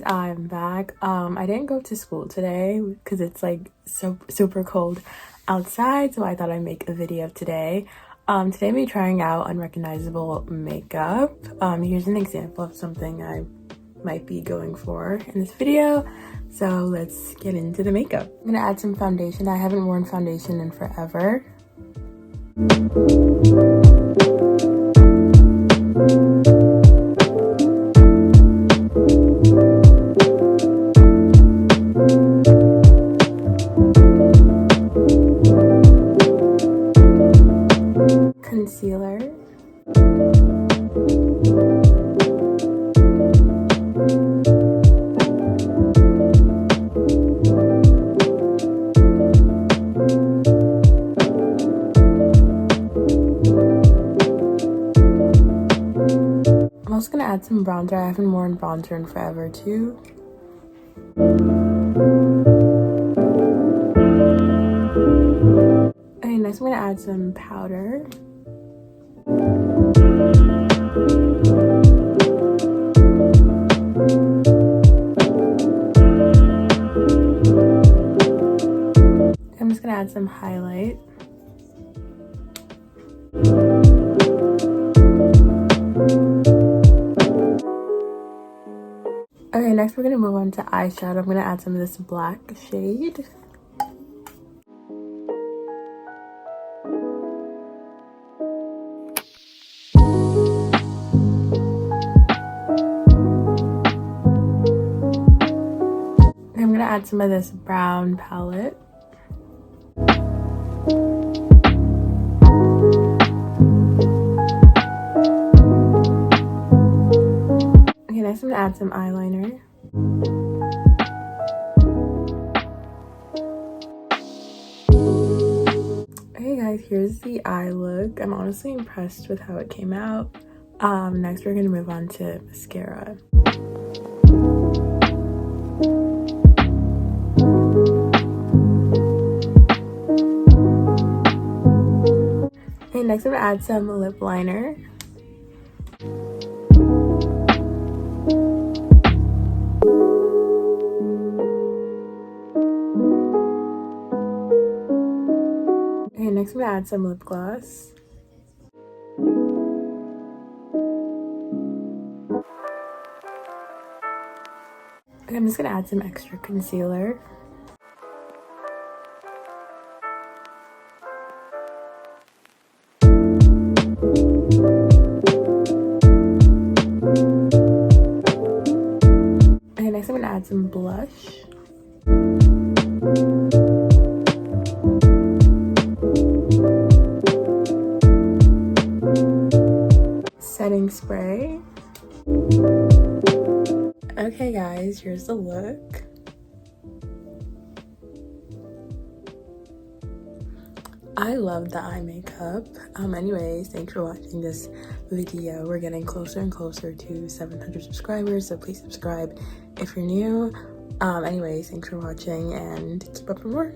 I'm back. I didn't go to school today because it's like so super cold outside, so I thought I'd make a video today. Today we're trying out Unrecognizable makeup. Here's an example of something I might be going for in this video. So let's get into the makeup. I'm gonna add some foundation. I haven't worn foundation in forever. Concealer. I'm also gonna add some bronzer. I haven't worn bronzer in forever too. Okay, next I'm gonna add some powder. I'm just gonna add some highlight. Okay, next we're gonna move on to eyeshadow. I'm gonna add some of this black shade. And I'm gonna add some of this brown palette. Okay, next I'm gonna add some eyeliner. Okay guys, here's the eye look. I'm honestly impressed with how it came out. Next we're gonna move on to mascara. Okay, next I'm gonna add some lip liner. Okay, next I'm gonna add some lip gloss. Okay, I'm just gonna add some extra concealer. Okay, next I'm gonna add some blush. Setting spray. Okay guys, here's the look. I love the eye makeup. Anyways, thanks for watching this video. We're getting closer and closer to 700 subscribers, so please subscribe if you're new. Anyways, thanks for watching and keep up for more.